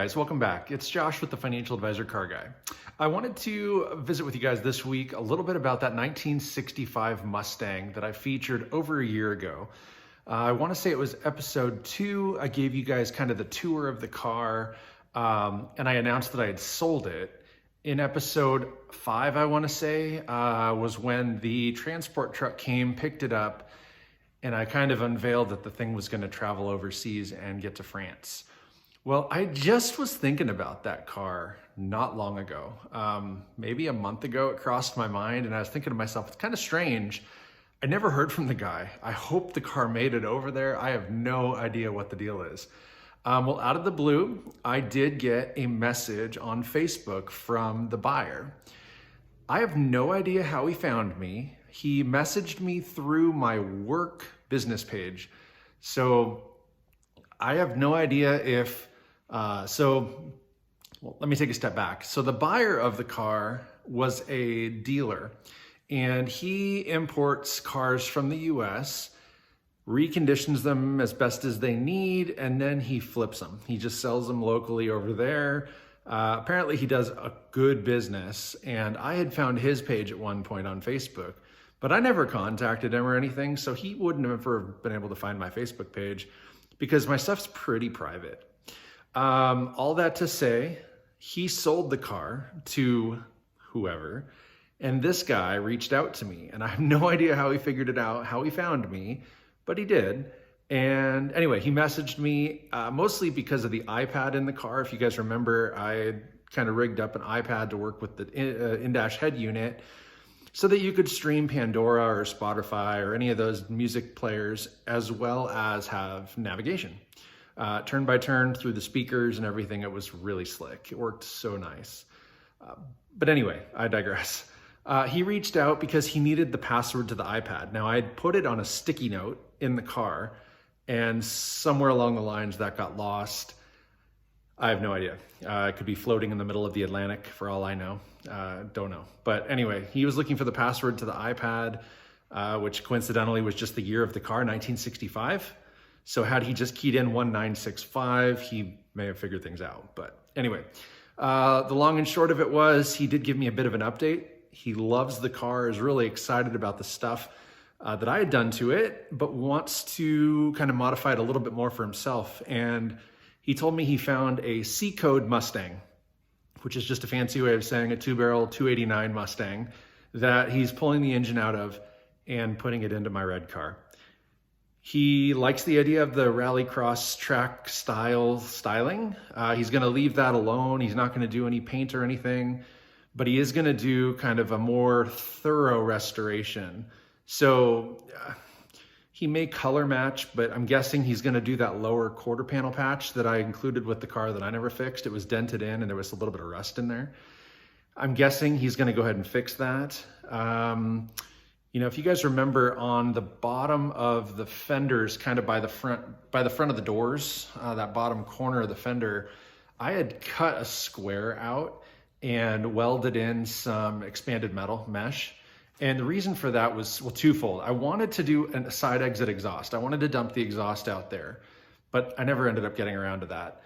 guys, welcome back. It's Josh with the Financial Advisor Car Guy. I wanted to visit with you guys this week a little bit about that 1965 Mustang that I featured over a year ago. I want to say it was episode 2. I gave you guys kind of the tour of the car, and I announced that I had sold it. In episode 5, I want to say, was when the transport truck came, picked it up, and I kind of unveiled that the thing was going to travel overseas and get to France. Well, I just was thinking about that car not long ago. Maybe a month ago, it crossed my mind, and I was thinking to myself, it's kind of strange. I never heard from the guy. I hope the car made it over there. I have no idea what the deal is. Well, out of the blue, I did get a message on Facebook from the buyer. I have no idea how he found me. He messaged me through my work business page. So I have no idea if, well, let me take a step back. So the buyer of the car was a dealer, and he imports cars from the US, reconditions them as best as they need, and then he flips them. He just sells them locally over there. Apparently he does a good business, and I had found his page at one point on Facebook, but I never contacted him or anything, so he wouldn't have ever been able to find my Facebook page because my stuff's pretty private. All that to say, he sold the car to whoever, and this guy reached out to me, and I have no idea how he figured it out, how he found me, but he did. And anyway, he messaged me mostly because of the iPad in the car. If you guys remember, I had kind of rigged up an iPad to work with the in-dash head unit so that you could stream Pandora or Spotify or any of those music players, as well as have navigation. Turn by turn through the speakers and everything. It was really slick. It worked so nice. But anyway, I digress. He reached out because he needed the password to the iPad. Now, I'd put it on a sticky note in the car, and somewhere along the lines that got lost. I have no idea. It could be floating in the middle of the Atlantic for all I know. Don't know. But anyway, he was looking for the password to the iPad, which coincidentally was just the year of the car, 1965. So had he just keyed in 1965, he may have figured things out. But anyway, the long and short of it was he did give me a bit of an update. He loves the car, is really excited about the stuff that I had done to it, but wants to kind of modify it a little bit more for himself. And he told me he found a C-code Mustang, which is just a fancy way of saying a 2-barrel 289 Mustang that he's pulling the engine out of and putting it into my red car. He likes the idea of the rallycross track styling. He's going to leave that alone. He's not going to do any paint or anything, but he is going to do kind of a more thorough restoration. So he may color match, but I'm guessing he's going to do that lower quarter panel patch that I included with the car that I never fixed. It was dented in and there was a little bit of rust in there. I'm guessing he's going to go ahead and fix that. If you guys remember, on the bottom of the fenders, kind of by the front of the doors, that bottom corner of the fender, I had cut a square out and welded in some expanded metal mesh. And the reason for that was, well, twofold. I wanted to do a side exit exhaust. I wanted to dump the exhaust out there, but I never ended up getting around to that.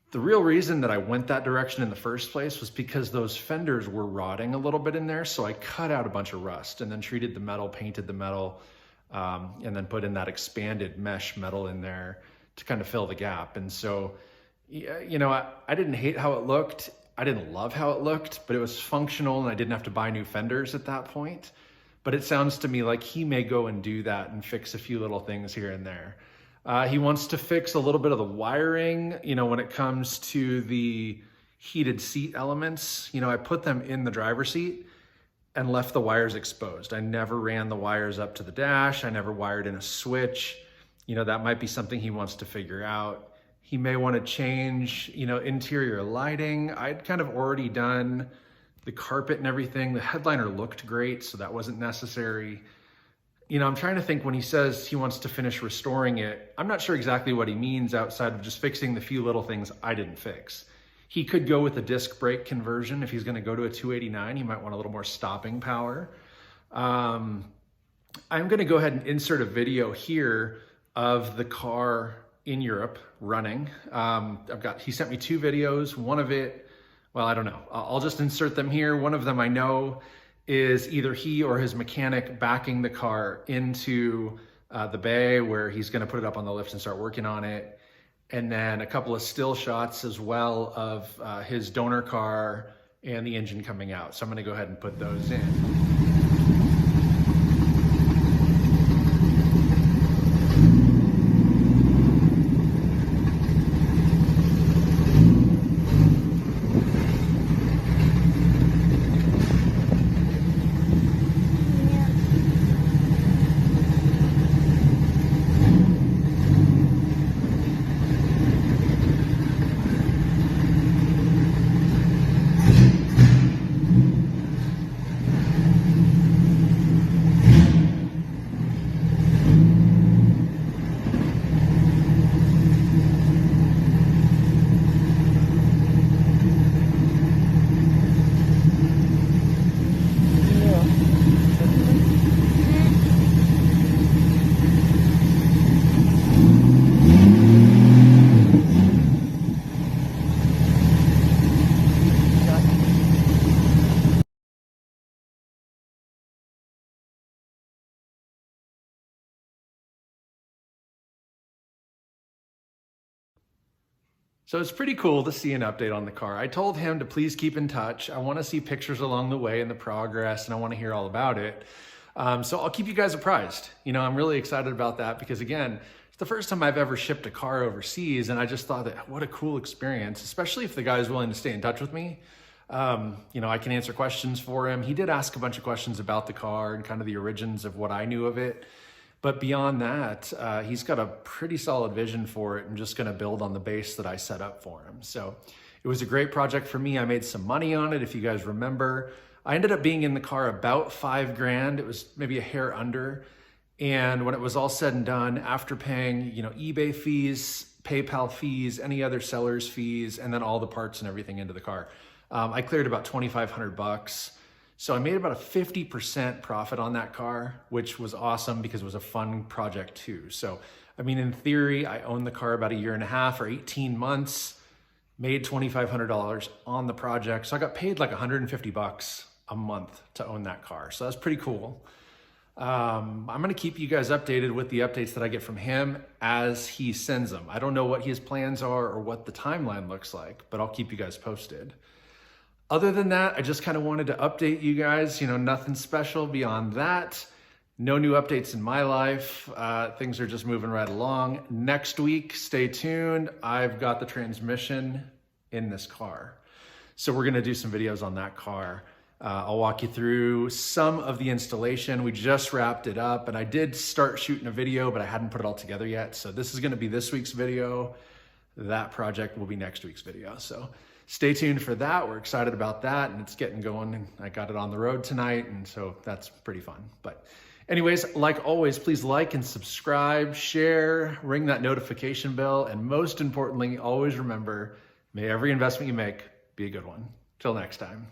The real reason that I went that direction in the first place was because those fenders were rotting a little bit in there. So I cut out a bunch of rust and then treated the metal, painted the metal, and then put in that expanded mesh metal in there to kind of fill the gap. And so, I didn't hate how it looked. I didn't love how it looked, but it was functional and I didn't have to buy new fenders at that point. But it sounds to me like he may go and do that and fix a few little things here and there. He wants to fix a little bit of the wiring, when it comes to the heated seat elements. I put them in the driver's seat and left the wires exposed. I never ran the wires up to the dash. I never wired in a switch. That might be something he wants to figure out. He may want to change, interior lighting. I'd kind of already done the carpet and everything. The headliner looked great, so that wasn't necessary. I'm trying to think when he says he wants to finish restoring it, I'm not sure exactly what he means outside of just fixing the few little things I didn't fix. He could go with a disc brake conversion. If he's going to go to a 289, he might want a little more stopping power. I'm going to go ahead and insert a video here of the car in Europe running. He sent me 2 videos. One of it, well, I don't know. I'll just insert them here. One of them I know is either he or his mechanic backing the car into the bay where he's gonna put it up on the lift and start working on it. And then a couple of still shots as well of his donor car and the engine coming out. So I'm gonna go ahead and put those in. So it's pretty cool to see an update on the car. I told him to please keep in touch. I want to see pictures along the way and the progress, and I want to hear all about it. So I'll keep you guys apprised. You know, I'm really excited about that because, again, it's the first time I've ever shipped a car overseas, and I just thought that what a cool experience, especially if the guy is willing to stay in touch with me. You know, I can answer questions for him. He did ask a bunch of questions about the car and kind of the origins of what I knew of it. But beyond that, he's got a pretty solid vision for it and just gonna build on the base that I set up for him. So it was a great project for me. I made some money on it, if you guys remember. I ended up being in the car about $5 grand. It was maybe a hair under. And when it was all said and done, after paying, you know, eBay fees, PayPal fees, any other seller's fees, and then all the parts and everything into the car, I cleared about 2,500 bucks. So I made about a 50% profit on that car, which was awesome because it was a fun project too. So, I mean, in theory, I owned the car about 1.5 years or 18 months, made $2,500 on the project. So I got paid like 150 bucks a month to own that car. So that's pretty cool. I'm gonna keep you guys updated with the updates that I get from him as he sends them. I don't know what his plans are or what the timeline looks like, but I'll keep you guys posted. Other than that, I just kind of wanted to update you guys, you know, nothing special beyond that. No new updates in my life. Things are just moving right along. Next week, stay tuned. I've got the transmission in this car. So we're gonna do some videos on that car. I'll walk you through some of the installation. We just wrapped it up and I did start shooting a video, but I hadn't put it all together yet. So this is gonna be this week's video. That project will be next week's video. So stay tuned for that. We're excited about that and it's getting going. And I got it on the road tonight. And so that's pretty fun. But anyways, like always, please like and subscribe, share, ring that notification bell. And most importantly, always remember, may every investment you make be a good one. Till next time.